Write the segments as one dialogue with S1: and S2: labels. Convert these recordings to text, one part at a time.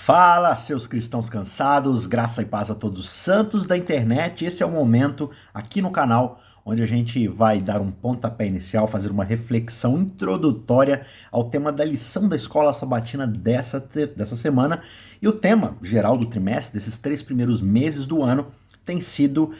S1: Fala, seus cristãos cansados, graça e paz a todos os santos da internet. Esse é o momento aqui no canal onde a gente vai dar um pontapé inicial, fazer uma reflexão introdutória ao tema da lição da escola sabatina dessa semana. E o tema geral do trimestre, desses 3 primeiros meses do ano, tem sido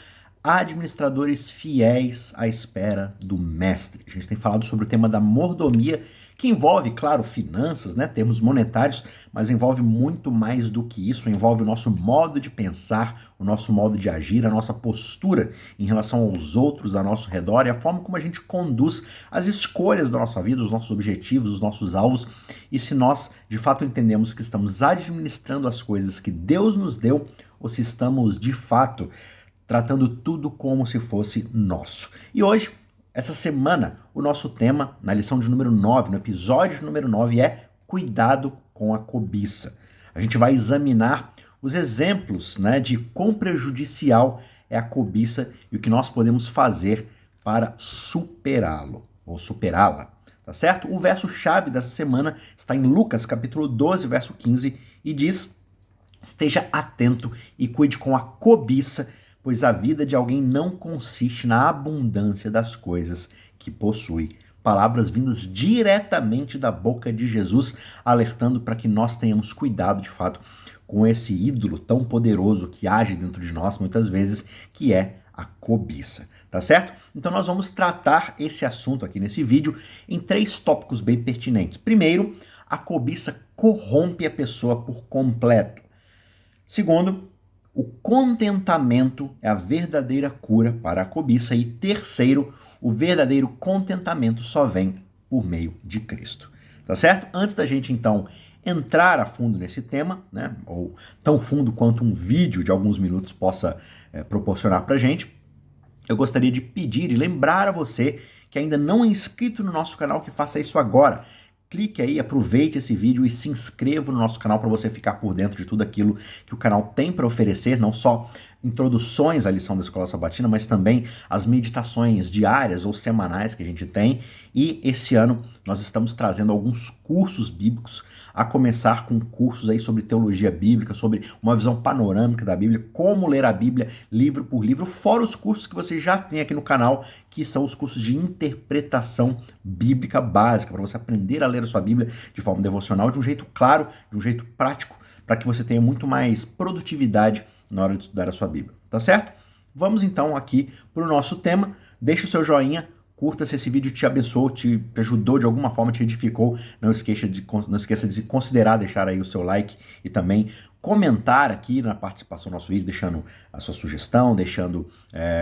S1: administradores fiéis à espera do mestre. A gente tem falado sobre o tema da mordomia, que envolve, claro, finanças, né, termos monetários, mas envolve muito mais do que isso, envolve o nosso modo de pensar, o nosso modo de agir, a nossa postura em relação aos outros ao nosso redor e a forma como a gente conduz as escolhas da nossa vida, os nossos objetivos, os nossos alvos, e se nós de fato entendemos que estamos administrando as coisas que Deus nos deu ou se estamos de fato tratando tudo como se fosse nosso. E hoje, essa semana, o nosso tema, na lição de número 9, no episódio de número 9, é cuidado com a cobiça. A gente vai examinar os exemplos, né, de quão prejudicial é a cobiça e o que nós podemos fazer para superá-lo, ou superá-la, tá certo? O verso-chave dessa semana está em Lucas, capítulo 12, verso 15, e diz: esteja atento e cuide com a cobiça, pois a vida de alguém não consiste na abundância das coisas que possui. Palavras vindas diretamente da boca de Jesus, alertando para que nós tenhamos cuidado, de fato, com esse ídolo tão poderoso que age dentro de nós, muitas vezes, que é a cobiça, tá certo? Então nós vamos tratar esse assunto aqui nesse vídeo em 3 tópicos bem pertinentes. Primeiro, a cobiça corrompe a pessoa por completo. Segundo, o contentamento é a verdadeira cura para a cobiça. E terceiro, o verdadeiro contentamento só vem por meio de Cristo. Tá certo? Antes da gente, então, entrar a fundo nesse tema, né, ou tão fundo quanto um vídeo de alguns minutos possa proporcionar pra gente, eu gostaria de pedir e lembrar a você que ainda não é inscrito no nosso canal que faça isso agora. Clique aí, aproveite esse vídeo e se inscreva no nosso canal para você ficar por dentro de tudo aquilo que o canal tem para oferecer, não só introduções à lição da Escola Sabatina, mas também as meditações diárias ou semanais que a gente tem. E esse ano nós estamos trazendo alguns cursos bíblicos, a começar com cursos aí sobre teologia bíblica, sobre uma visão panorâmica da Bíblia, como ler a Bíblia livro por livro, fora os cursos que você já tem aqui no canal, que são os cursos de interpretação bíblica básica, para você aprender a ler a sua Bíblia de forma devocional, de um jeito claro, de um jeito prático, para que você tenha muito mais produtividade na hora de estudar a sua Bíblia, tá certo? Vamos então aqui para o nosso tema. Deixa o seu joinha, curta se esse vídeo te abençoou, te ajudou de alguma forma, te edificou. Não esqueça de considerar deixar aí o seu like e também comentar aqui na participação do nosso vídeo, deixando a sua sugestão, deixando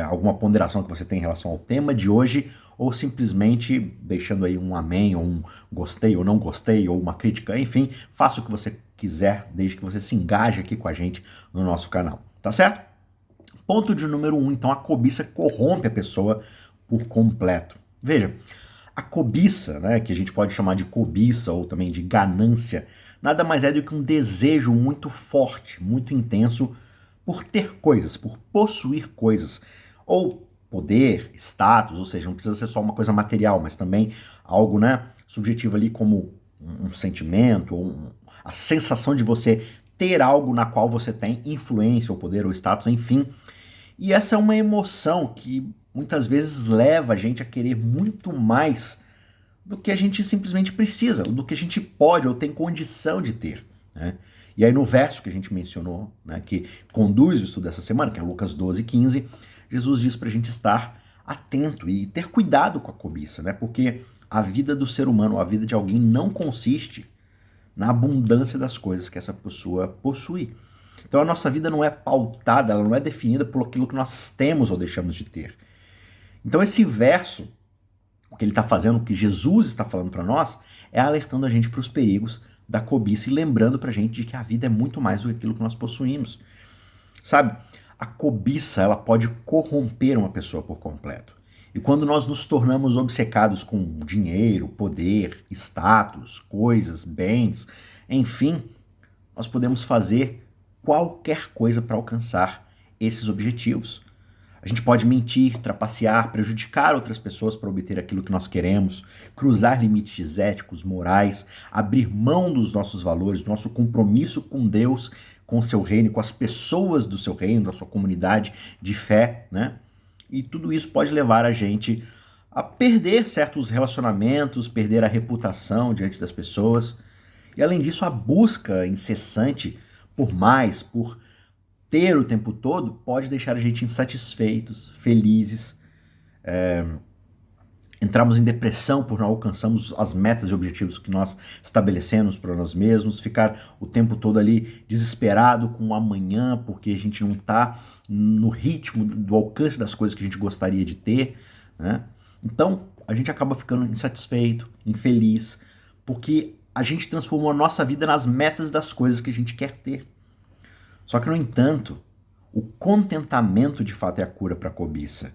S1: alguma ponderação que você tem em relação ao tema de hoje, ou simplesmente deixando aí um amém, ou um gostei, ou não gostei, ou uma crítica, enfim, faça o que você quiser, desde que você se engaje aqui com a gente no nosso canal, tá certo? Ponto de número 1, então, a cobiça corrompe a pessoa por completo. Veja, a cobiça, né, que a gente pode chamar de cobiça ou também de ganância, nada mais é do que um desejo muito forte, muito intenso por ter coisas, por possuir coisas, ou poder, status, ou seja, não precisa ser só uma coisa material, mas também algo, né, subjetivo ali como um sentimento, ou a sensação de você ter algo na qual você tem influência, ou poder, ou status, enfim. E essa é uma emoção que muitas vezes leva a gente a querer muito mais do que a gente simplesmente precisa, do que a gente pode ou tem condição de ter, né? E aí no verso que a gente mencionou, né, que conduz o estudo dessa semana, que é Lucas 12, 15, Jesus diz para a gente estar atento e ter cuidado com a cobiça, né? Porque a vida do ser humano, a vida de alguém não consiste na abundância das coisas que essa pessoa possui. Então a nossa vida não é pautada, ela não é definida por aquilo que nós temos ou deixamos de ter. Então esse verso, o que ele está fazendo, o que Jesus está falando para nós, é alertando a gente para os perigos da cobiça e lembrando para a gente de que a vida é muito mais do que aquilo que nós possuímos. Sabe, a cobiça ela pode corromper uma pessoa por completo. E quando nós nos tornamos obcecados com dinheiro, poder, status, coisas, bens, enfim, nós podemos fazer qualquer coisa para alcançar esses objetivos. A gente pode mentir, trapacear, prejudicar outras pessoas para obter aquilo que nós queremos, cruzar limites éticos, morais, abrir mão dos nossos valores, do nosso compromisso com Deus, com o seu reino, com as pessoas do seu reino, da sua comunidade de fé, né? E tudo isso pode levar a gente a perder certos relacionamentos, perder a reputação diante das pessoas. E além disso, a busca incessante por mais, por ter o tempo todo, pode deixar a gente insatisfeitos, felizes, entramos em depressão por não alcançarmos as metas e objetivos que nós estabelecemos para nós mesmos, ficar o tempo todo ali desesperado com o amanhã, porque a gente não está no ritmo do alcance das coisas que a gente gostaria de ter, né? Então, a gente acaba ficando insatisfeito, infeliz, porque a gente transformou a nossa vida nas metas das coisas que a gente quer ter. Só que, no entanto, o contentamento de fato é a cura para a cobiça.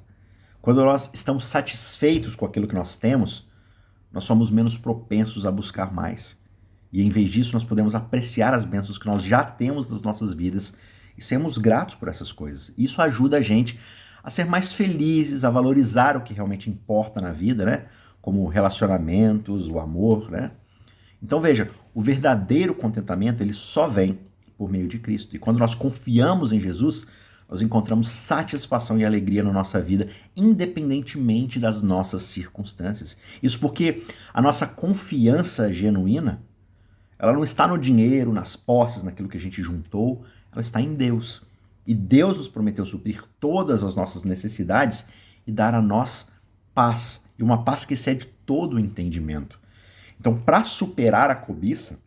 S1: Quando nós estamos satisfeitos com aquilo que nós temos, nós somos menos propensos a buscar mais. E em vez disso, nós podemos apreciar as bênçãos que nós já temos nas nossas vidas e sermos gratos por essas coisas. Isso ajuda a gente a ser mais felizes, a valorizar o que realmente importa na vida, né? Como relacionamentos, o amor, né? Então veja, o verdadeiro contentamento, ele só vem por meio de Cristo. E quando nós confiamos em Jesus, nós encontramos satisfação e alegria na nossa vida, independentemente das nossas circunstâncias. Isso porque a nossa confiança genuína, ela não está no dinheiro, nas posses, naquilo que a gente juntou, ela está em Deus. E Deus nos prometeu suprir todas as nossas necessidades e dar a nós paz, e uma paz que excede todo o entendimento. Então, para superar a cobiça,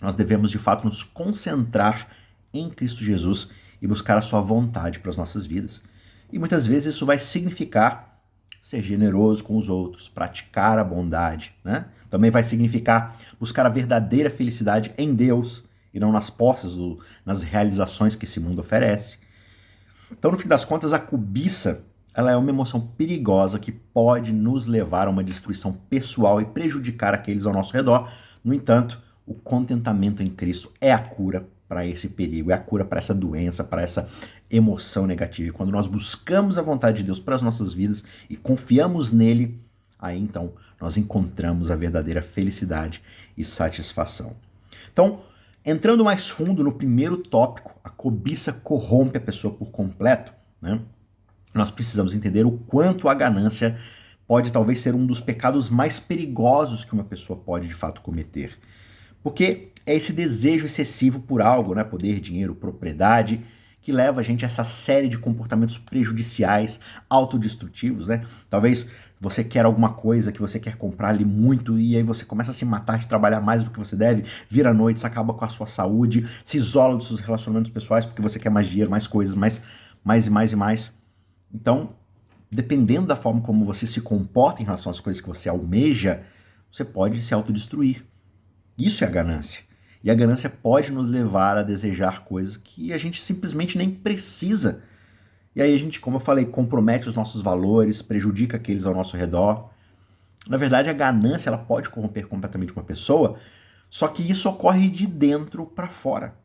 S1: nós devemos de fato nos concentrar em Cristo Jesus e buscar a sua vontade para as nossas vidas. E muitas vezes isso vai significar ser generoso com os outros, praticar a bondade, né? Também vai significar buscar a verdadeira felicidade em Deus e não nas posses, nas realizações que esse mundo oferece. Então, no fim das contas, a cobiça, ela é uma emoção perigosa que pode nos levar a uma destruição pessoal e prejudicar aqueles ao nosso redor. No entanto, o contentamento em Cristo é a cura para esse perigo, é a cura para essa doença, para essa emoção negativa. E quando nós buscamos a vontade de Deus para as nossas vidas e confiamos nele, aí então nós encontramos a verdadeira felicidade e satisfação. Então, entrando mais fundo no primeiro tópico, a cobiça corrompe a pessoa por completo, né? Nós precisamos entender o quanto a ganância pode talvez ser um dos pecados mais perigosos que uma pessoa pode de fato cometer. Porque é esse desejo excessivo por algo, né? Poder, dinheiro, propriedade, que leva a gente a essa série de comportamentos prejudiciais, autodestrutivos, né? Talvez você quer alguma coisa que você quer comprar ali muito e aí você começa a se matar de trabalhar mais do que você deve, vira à noite, você acaba com a sua saúde, se isola dos seus relacionamentos pessoais porque você quer mais dinheiro, mais coisas, mais e mais e mais. Então, dependendo da forma como você se comporta em relação às coisas que você almeja, você pode se autodestruir. Isso é a ganância. E a ganância pode nos levar a desejar coisas que a gente simplesmente nem precisa. E aí a gente, como eu falei, compromete os nossos valores, prejudica aqueles ao nosso redor. Na verdade, a ganância ela pode corromper completamente uma pessoa, só que isso ocorre de dentro para fora.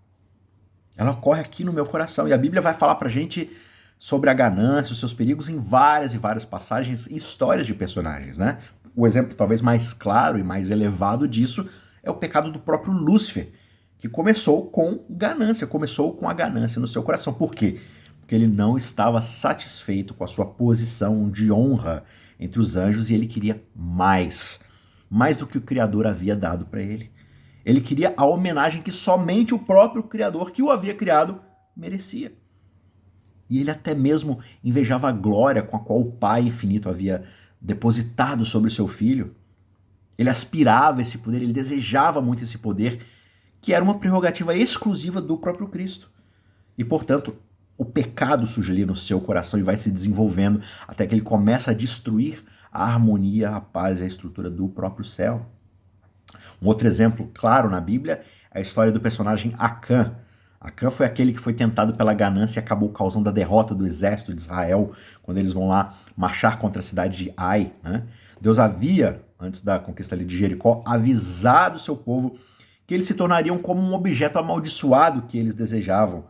S1: Ela ocorre aqui no meu coração. E a Bíblia vai falar pra gente sobre a ganância, os seus perigos em várias e várias passagens e histórias de personagens, né? O exemplo talvez mais claro e mais elevado disso é o pecado do próprio Lúcifer, que começou com ganância, começou com a ganância no seu coração. Por quê? Porque ele não estava satisfeito com a sua posição de honra entre os anjos e ele queria mais do que o Criador havia dado para ele. Ele queria a homenagem que somente o próprio Criador que o havia criado merecia. E ele até mesmo invejava a glória com a qual o Pai infinito havia depositado sobre o seu filho. Ele aspirava esse poder, ele desejava muito esse poder, que era uma prerrogativa exclusiva do próprio Cristo. E, portanto, o pecado surge ali no seu coração e vai se desenvolvendo até que ele começa a destruir a harmonia, a paz e a estrutura do próprio céu. Um outro exemplo claro na Bíblia é a história do personagem Acã. Acã foi aquele que foi tentado pela ganância e acabou causando a derrota do exército de Israel quando eles vão lá marchar contra a cidade de Ai, né? Deus havia, antes da conquista ali de Jericó, avisado o seu povo que eles se tornariam como um objeto amaldiçoado que eles desejavam.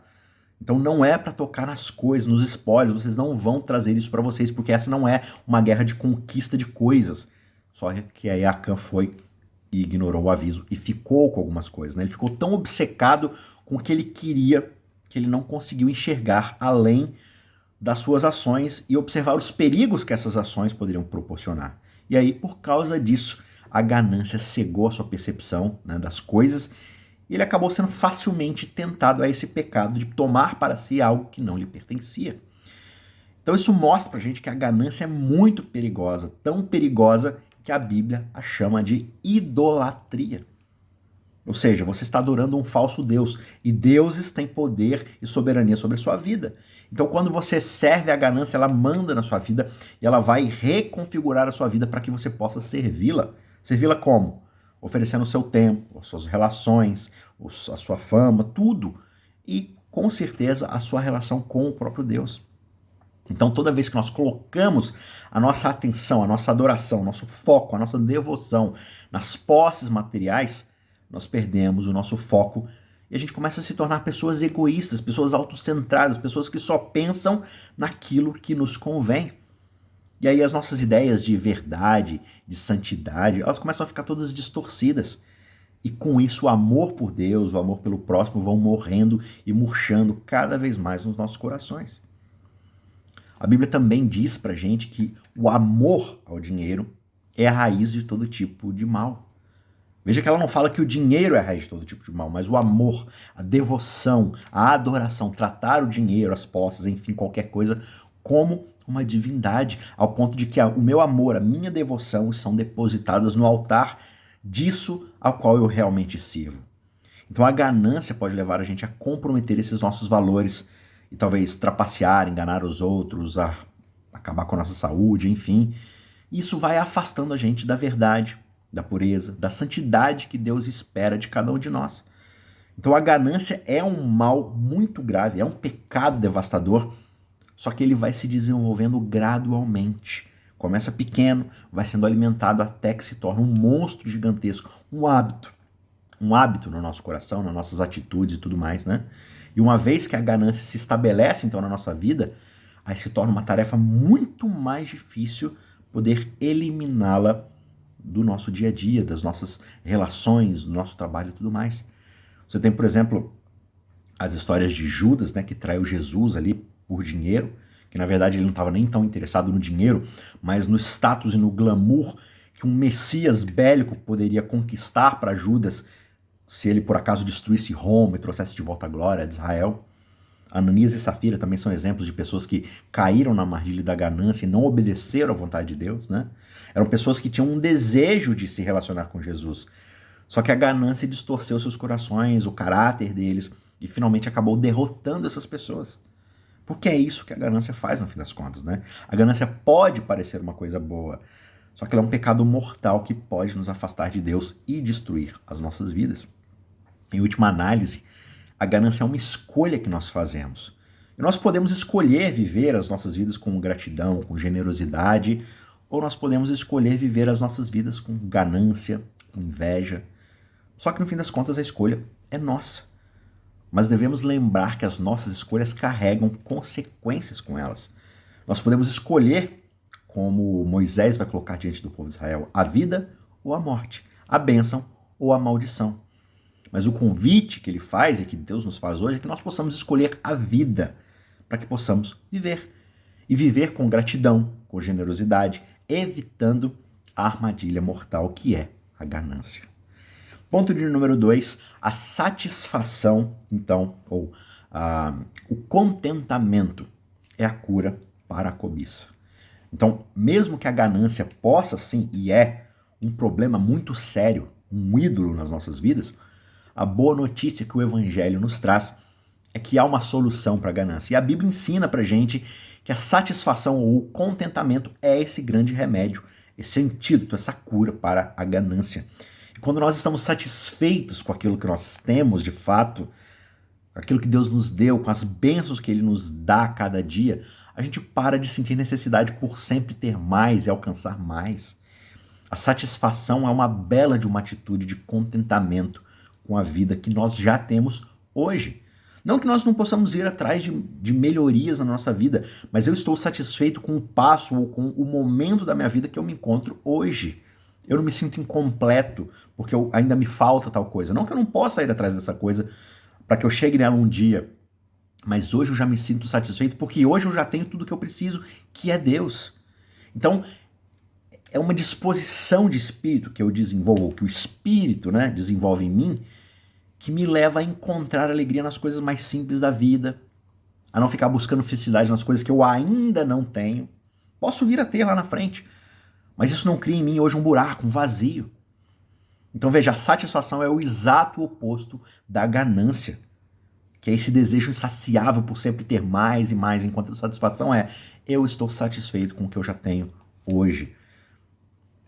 S1: Então não é para tocar nas coisas, nos espólios, vocês não vão trazer isso para vocês, porque essa não é uma guerra de conquista de coisas. Só que aí Acã foi e ignorou o aviso e ficou com algumas coisas, né? Ele ficou tão obcecado com o que ele queria que ele não conseguiu enxergar além das suas ações e observar os perigos que essas ações poderiam proporcionar. E aí, por causa disso, a ganância cegou a sua percepção, né, das coisas, e ele acabou sendo facilmente tentado a esse pecado de tomar para si algo que não lhe pertencia. Então isso mostra pra gente que a ganância é muito perigosa, tão perigosa que a Bíblia a chama de idolatria. Ou seja, você está adorando um falso Deus, e deuses têm poder e soberania sobre a sua vida. Então quando você serve a ganância, ela manda na sua vida e ela vai reconfigurar a sua vida para que você possa servi-la. Servi-la como? Oferecendo o seu tempo, as suas relações, a sua fama, tudo. E com certeza a sua relação com o próprio Deus. Então toda vez que nós colocamos a nossa atenção, a nossa adoração, nosso foco, a nossa devoção nas posses materiais, nós perdemos o nosso foco e a gente começa a se tornar pessoas egoístas, pessoas autocentradas, pessoas que só pensam naquilo que nos convém. E aí as nossas ideias de verdade, de santidade, elas começam a ficar todas distorcidas. E com isso o amor por Deus, o amor pelo próximo vão morrendo e murchando cada vez mais nos nossos corações. A Bíblia também diz pra gente que o amor ao dinheiro é a raiz de todo tipo de mal. Veja que ela não fala que o dinheiro é a raiz de todo tipo de mal, mas o amor, a devoção, a adoração, tratar o dinheiro, as posses, enfim, qualquer coisa, como uma divindade, ao ponto de que o meu amor, a minha devoção são depositadas no altar disso ao qual eu realmente sirvo. Então a ganância pode levar a gente a comprometer esses nossos valores e talvez trapacear, enganar os outros, a acabar com a nossa saúde, enfim. Isso vai afastando a gente da verdade, da pureza, da santidade que Deus espera de cada um de nós. Então a ganância é um mal muito grave, é um pecado devastador, só que ele vai se desenvolvendo gradualmente. Começa pequeno, vai sendo alimentado até que se torna um monstro gigantesco, um hábito no nosso coração, nas nossas atitudes e tudo mais, né? E uma vez que a ganância se estabelece então na nossa vida, aí se torna uma tarefa muito mais difícil poder eliminá-la do nosso dia a dia, das nossas relações, do nosso trabalho e tudo mais. Você tem, por exemplo, as histórias de Judas, né, que traiu Jesus ali por dinheiro, que na verdade ele não estava nem tão interessado no dinheiro, mas no status e no glamour que um Messias bélico poderia conquistar para Judas se ele por acaso destruísse Roma e trouxesse de volta a glória de Israel. Ananias e Safira também são exemplos de pessoas que caíram na armadilha da ganância e não obedeceram à vontade de Deus, né? Eram pessoas que tinham um desejo de se relacionar com Jesus. Só que a ganância distorceu seus corações, o caráter deles, e finalmente acabou derrotando essas pessoas. Porque é isso que a ganância faz no fim das contas, né? A ganância pode parecer uma coisa boa, só que ela é um pecado mortal que pode nos afastar de Deus e destruir as nossas vidas. Em última análise, a ganância é uma escolha que nós fazemos. E nós podemos escolher viver as nossas vidas com gratidão, com generosidade, ou nós podemos escolher viver as nossas vidas com ganância, com inveja. Só que no fim das contas a escolha é nossa. Mas devemos lembrar que as nossas escolhas carregam consequências com elas. Nós podemos escolher, como Moisés vai colocar diante do povo de Israel, a vida ou a morte, a bênção ou a maldição. Mas o convite que ele faz e que Deus nos faz hoje é que nós possamos escolher a vida para que possamos viver. E viver com gratidão, com generosidade, evitando a armadilha mortal que é a ganância. Ponto de número 2, a satisfação, então, ou o contentamento é a cura para a cobiça. Então, mesmo que a ganância possa, sim, e é um problema muito sério, um ídolo nas nossas vidas, a boa notícia que o Evangelho nos traz é que há uma solução para a ganância. E a Bíblia ensina para a gente que a satisfação ou o contentamento é esse grande remédio, esse antídoto, essa cura para a ganância. E quando nós estamos satisfeitos com aquilo que nós temos de fato, aquilo que Deus nos deu, com as bênçãos que Ele nos dá a cada dia, a gente para de sentir necessidade por sempre ter mais e alcançar mais. A satisfação é uma bela de uma atitude de contentamento com a vida que nós já temos hoje. Não que nós não possamos ir atrás de melhorias na nossa vida, mas eu estou satisfeito com o passo ou com o momento da minha vida que eu me encontro hoje. Eu não me sinto incompleto, porque ainda me falta tal coisa. Não que eu não possa ir atrás dessa coisa para que eu chegue nela um dia, mas hoje eu já me sinto satisfeito porque hoje eu já tenho tudo que eu preciso, que é Deus. Então, é uma disposição de espírito que eu desenvolvo, que o espírito, né, desenvolve em mim, que me leva a encontrar alegria nas coisas mais simples da vida, a não ficar buscando felicidade nas coisas que eu ainda não tenho. Posso vir a ter lá na frente, mas isso não cria em mim hoje um buraco, um vazio. Então veja, a satisfação é o exato oposto da ganância, que é esse desejo insaciável por sempre ter mais e mais, enquanto a satisfação é eu estou satisfeito com o que eu já tenho hoje.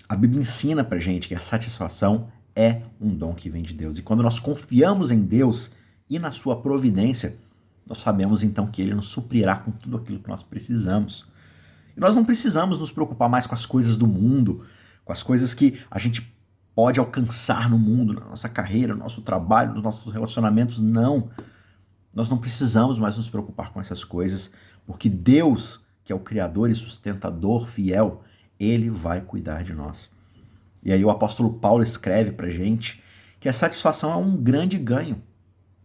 S1: A Bíblia ensina pra gente que a satisfação é um dom que vem de Deus. E quando nós confiamos em Deus e na sua providência, nós sabemos então que Ele nos suprirá com tudo aquilo que nós precisamos. E nós não precisamos nos preocupar mais com as coisas do mundo, com as coisas que a gente pode alcançar no mundo, na nossa carreira, no nosso trabalho, nos nossos relacionamentos. Não. Nós não precisamos mais nos preocupar com essas coisas, porque Deus, que é o Criador e sustentador fiel, Ele vai cuidar de nós. E aí o apóstolo Paulo escreve pra gente que a satisfação é um grande ganho.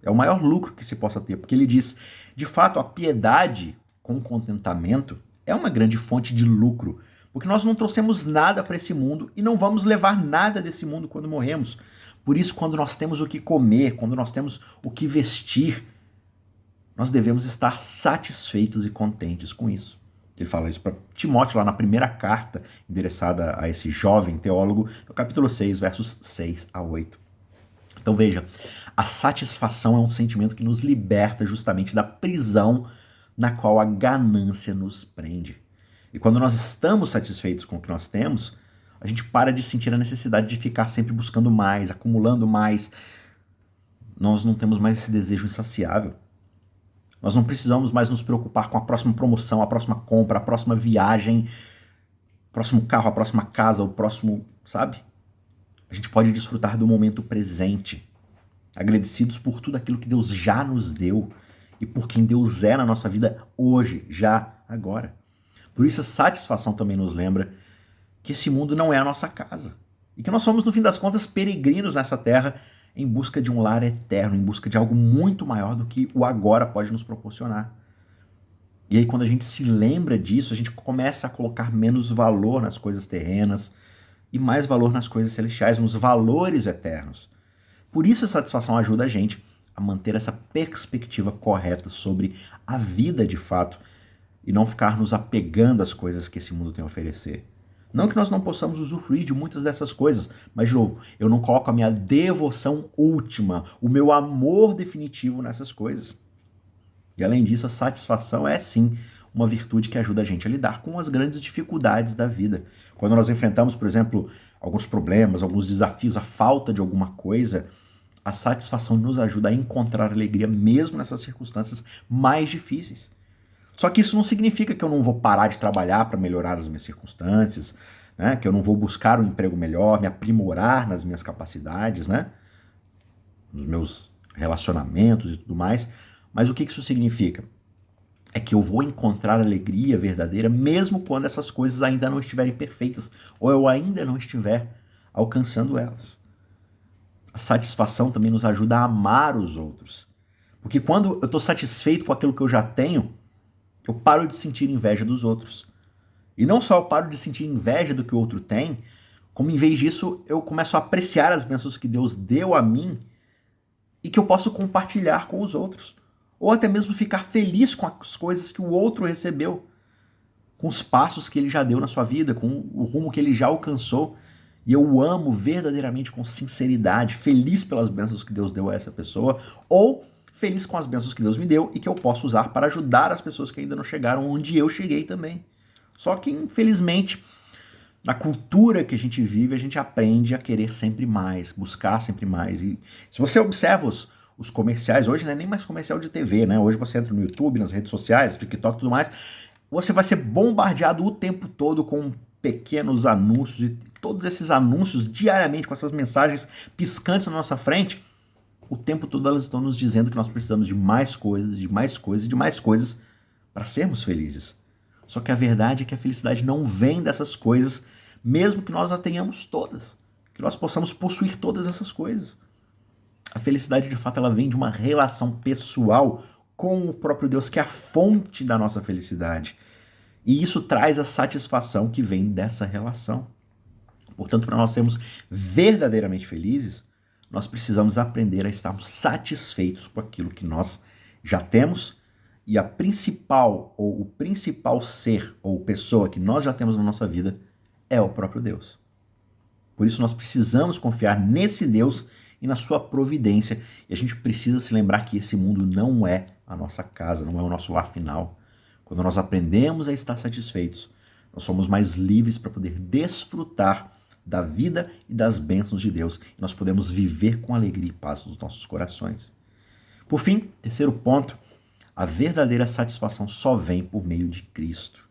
S1: É o maior lucro que se possa ter, porque ele diz, de fato, a piedade com contentamento é uma grande fonte de lucro, porque nós não trouxemos nada para esse mundo e não vamos levar nada desse mundo quando morremos. Por isso, quando nós temos o que comer, quando nós temos o que vestir, nós devemos estar satisfeitos e contentes com isso. Ele fala isso para Timóteo lá na primeira carta endereçada a esse jovem teólogo, no capítulo 6, versos 6 a 8. Então veja, a satisfação é um sentimento que nos liberta justamente da prisão na qual a ganância nos prende. E quando nós estamos satisfeitos com o que nós temos, a gente para de sentir a necessidade de ficar sempre buscando mais, acumulando mais. Nós não temos mais esse desejo insaciável. Nós não precisamos mais nos preocupar com a próxima promoção, a próxima compra, a próxima viagem, o próximo carro, a próxima casa, o próximo, sabe? A gente pode desfrutar do momento presente, agradecidos por tudo aquilo que Deus já nos deu e por quem Deus é na nossa vida hoje, já, agora. Por isso a satisfação também nos lembra que esse mundo não é a nossa casa e que nós somos, no fim das contas, peregrinos nessa terra em busca de um lar eterno, em busca de algo muito maior do que o agora pode nos proporcionar. E aí quando a gente se lembra disso, a gente começa a colocar menos valor nas coisas terrenas e mais valor nas coisas celestiais, nos valores eternos. Por isso a satisfação ajuda a gente a manter essa perspectiva correta sobre a vida de fato e não ficar nos apegando às coisas que esse mundo tem a oferecer. Não que nós não possamos usufruir de muitas dessas coisas, mas, de novo, eu não coloco a minha devoção última, o meu amor definitivo nessas coisas. E, além disso, a satisfação é, sim, uma virtude que ajuda a gente a lidar com as grandes dificuldades da vida. Quando nós enfrentamos, por exemplo, alguns problemas, alguns desafios, a falta de alguma coisa, a satisfação nos ajuda a encontrar alegria mesmo nessas circunstâncias mais difíceis. Só que isso não significa que eu não vou parar de trabalhar para melhorar as minhas circunstâncias, né? Que eu não vou buscar um emprego melhor, me aprimorar nas minhas capacidades, né? Nos meus relacionamentos e tudo mais. Mas o que isso significa? É que eu vou encontrar alegria verdadeira mesmo quando essas coisas ainda não estiverem perfeitas ou eu ainda não estiver alcançando elas. A satisfação também nos ajuda a amar os outros. Porque quando eu estou satisfeito com aquilo que eu já tenho, eu paro de sentir inveja dos outros. E não só eu paro de sentir inveja do que o outro tem, como em vez disso eu começo a apreciar as bênçãos que Deus deu a mim e que eu posso compartilhar com os outros. Ou até mesmo ficar feliz com as coisas que o outro recebeu, com os passos que ele já deu na sua vida, com o rumo que ele já alcançou. E eu o amo verdadeiramente com sinceridade, feliz pelas bênçãos que Deus deu a essa pessoa, ou feliz com as bênçãos que Deus me deu e que eu posso usar para ajudar as pessoas que ainda não chegaram onde eu cheguei também. Só que, infelizmente, na cultura que a gente vive, a gente aprende a querer sempre mais, buscar sempre mais. E se você observa os comerciais, hoje não é nem mais comercial de TV, né? Hoje você entra no YouTube, nas redes sociais, no TikTok e tudo mais, você vai ser bombardeado o tempo todo com pequenos anúncios, e todos esses anúncios diariamente, com essas mensagens piscantes na nossa frente, o tempo todo elas estão nos dizendo que nós precisamos de mais coisas, de mais coisas, de mais coisas para sermos felizes. Só que a verdade é que a felicidade não vem dessas coisas, mesmo que nós a tenhamos todas, que nós possamos possuir todas essas coisas. A felicidade, de fato, ela vem de uma relação pessoal com o próprio Deus, que é a fonte da nossa felicidade. E isso traz a satisfação que vem dessa relação. Portanto, para nós sermos verdadeiramente felizes, nós precisamos aprender a estarmos satisfeitos com aquilo que nós já temos, e a principal, ou o principal ser ou pessoa que nós já temos na nossa vida é o próprio Deus. Por isso nós precisamos confiar nesse Deus e na sua providência, e a gente precisa se lembrar que esse mundo não é a nossa casa, não é o nosso lar final. Quando nós aprendemos a estar satisfeitos, nós somos mais livres para poder desfrutar da vida e das bênçãos de Deus, e nós podemos viver com alegria e paz nos nossos corações. Por fim, terceiro ponto, a verdadeira satisfação só vem por meio de Cristo.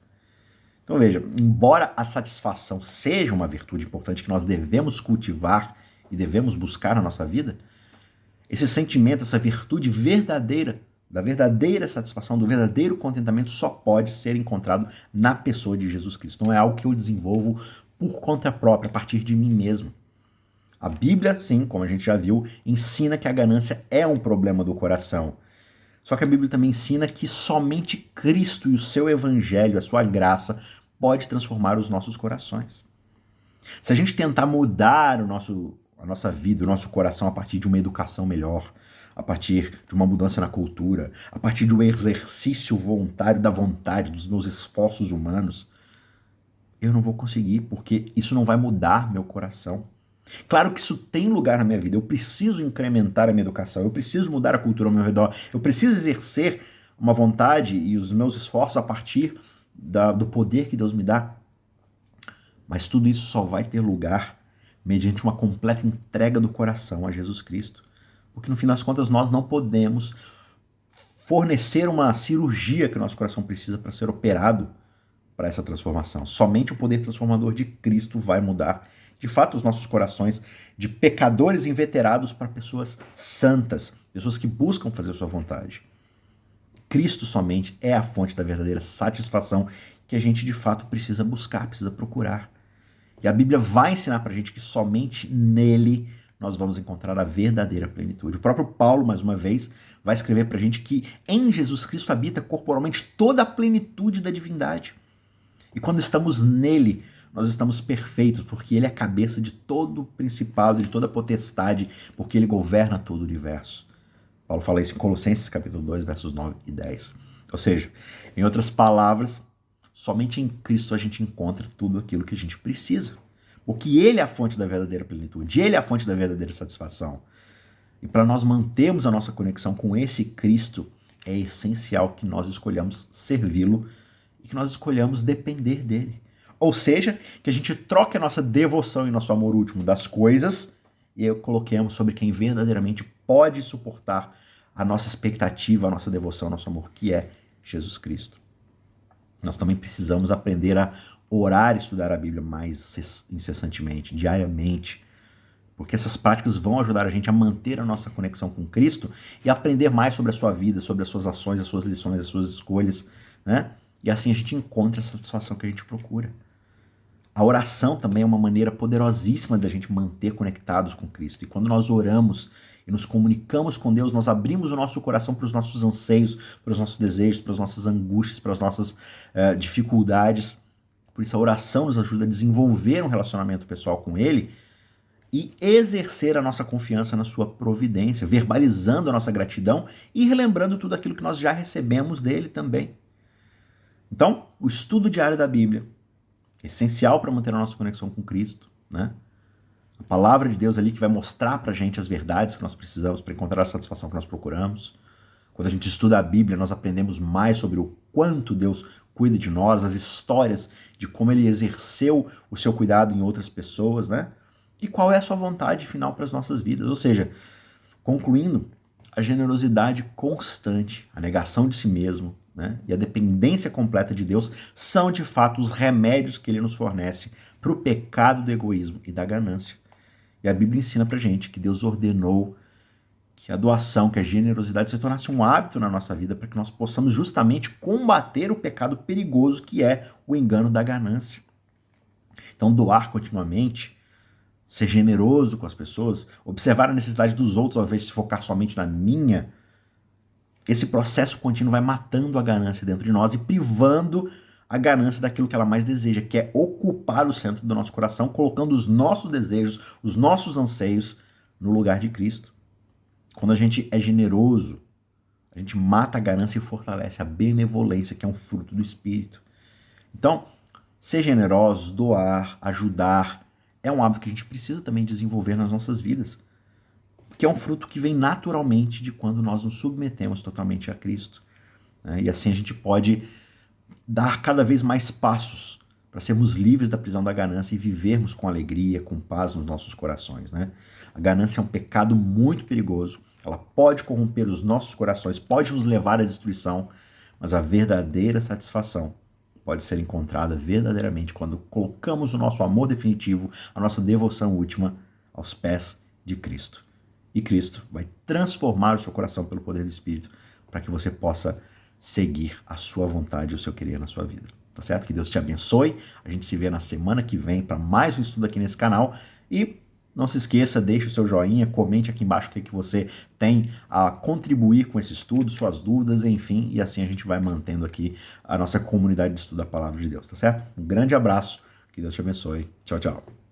S1: Então veja, embora a satisfação seja uma virtude importante que nós devemos cultivar e devemos buscar na nossa vida, esse sentimento, essa virtude verdadeira, da verdadeira satisfação, do verdadeiro contentamento só pode ser encontrado na pessoa de Jesus Cristo. Não é algo que eu desenvolvo por conta própria, a partir de mim mesmo. A Bíblia, sim, como a gente já viu, ensina que a ganância é um problema do coração. Só que a Bíblia também ensina que somente Cristo e o seu evangelho, a sua graça, pode transformar os nossos corações. Se a gente tentar mudar a nossa vida, o nosso coração a partir de uma educação melhor, a partir de uma mudança na cultura, a partir de um exercício voluntário da vontade, dos meus esforços humanos, eu não vou conseguir, porque isso não vai mudar meu coração. Claro que isso tem lugar na minha vida, eu preciso incrementar a minha educação, eu preciso mudar a cultura ao meu redor, eu preciso exercer uma vontade e os meus esforços a partir do poder que Deus me dá. Mas tudo isso só vai ter lugar mediante uma completa entrega do coração a Jesus Cristo. Porque no fim das contas nós não podemos fornecer uma cirurgia que o nosso coração precisa para ser operado para essa transformação. Somente o poder transformador de Cristo vai mudar, de fato, os nossos corações de pecadores inveterados para pessoas santas, pessoas que buscam fazer a sua vontade. Cristo somente é a fonte da verdadeira satisfação que a gente de fato precisa buscar, precisa procurar. E a Bíblia vai ensinar para a gente que somente nele nós vamos encontrar a verdadeira plenitude. O próprio Paulo, mais uma vez, vai escrever para a gente que em Jesus Cristo habita corporalmente toda a plenitude da divindade. E quando estamos nele, nós estamos perfeitos, porque ele é a cabeça de todo o principado, de toda a potestade, porque ele governa todo o universo. Paulo fala isso em Colossenses capítulo 2, versos 9 e 10. Ou seja, em outras palavras, somente em Cristo a gente encontra tudo aquilo que a gente precisa. Porque ele é a fonte da verdadeira plenitude, ele é a fonte da verdadeira satisfação. E para nós mantermos a nossa conexão com esse Cristo, é essencial que nós escolhamos servi-lo e que nós escolhamos depender dele. Ou seja, que a gente troque a nossa devoção e nosso amor último das coisas e coloquemos sobre quem verdadeiramente pode suportar a nossa expectativa, a nossa devoção, o nosso amor, que é Jesus Cristo. Nós também precisamos aprender a orar e estudar a Bíblia mais incessantemente, diariamente, porque essas práticas vão ajudar a gente a manter a nossa conexão com Cristo e aprender mais sobre a sua vida, sobre as suas ações, as suas lições, as suas escolhas, né? E assim a gente encontra a satisfação que a gente procura. A oração também é uma maneira poderosíssima da gente manter conectados com Cristo. E quando nós oramos e nos comunicamos com Deus, nós abrimos o nosso coração para os nossos anseios, para os nossos desejos, para as nossas angústias, para as nossas dificuldades. Por isso a oração nos ajuda a desenvolver um relacionamento pessoal com Ele e exercer a nossa confiança na sua providência, verbalizando a nossa gratidão e relembrando tudo aquilo que nós já recebemos dele também. Então, o estudo diário da Bíblia é essencial para manter a nossa conexão com Cristo, né? A palavra de Deus ali que vai mostrar para a gente as verdades que nós precisamos para encontrar a satisfação que nós procuramos. Quando a gente estuda a Bíblia, nós aprendemos mais sobre o quanto Deus cuida de nós, as histórias de como Ele exerceu o seu cuidado em outras pessoas, né? E qual é a sua vontade final para as nossas vidas. Ou seja, concluindo, a generosidade constante, a negação de si mesmo, né, e a dependência completa de Deus são, de fato, os remédios que Ele nos fornece para o pecado do egoísmo e da ganância. E a Bíblia ensina para gente que Deus ordenou que a doação, que a generosidade se tornasse um hábito na nossa vida para que nós possamos justamente combater o pecado perigoso que é o engano da ganância. Então, doar continuamente, ser generoso com as pessoas, observar a necessidade dos outros ao invés de se focar somente na minha, esse processo contínuo vai matando a ganância dentro de nós e privando a ganância daquilo que ela mais deseja, que é ocupar o centro do nosso coração, colocando os nossos desejos, os nossos anseios no lugar de Cristo. Quando a gente é generoso, a gente mata a ganância e fortalece a benevolência, que é um fruto do Espírito. Então, ser generoso, doar, ajudar, é um hábito que a gente precisa também desenvolver nas nossas vidas, que é um fruto que vem naturalmente de quando nós nos submetemos totalmente a Cristo. Né? E assim a gente pode dar cada vez mais passos para sermos livres da prisão da ganância e vivermos com alegria, com paz nos nossos corações. Né? A ganância é um pecado muito perigoso, ela pode corromper os nossos corações, pode nos levar à destruição, mas a verdadeira satisfação pode ser encontrada verdadeiramente quando colocamos o nosso amor definitivo, a nossa devoção última aos pés de Cristo. E Cristo vai transformar o seu coração pelo poder do Espírito para que você possa seguir a sua vontade e o seu querer na sua vida. Tá certo? Que Deus te abençoe. A gente se vê na semana que vem para mais um estudo aqui nesse canal. E não se esqueça, deixe o seu joinha, comente aqui embaixo o que você tem a contribuir com esse estudo, suas dúvidas, enfim. E assim a gente vai mantendo aqui a nossa comunidade de estudo da Palavra de Deus, tá certo? Um grande abraço. Que Deus te abençoe. Tchau, tchau.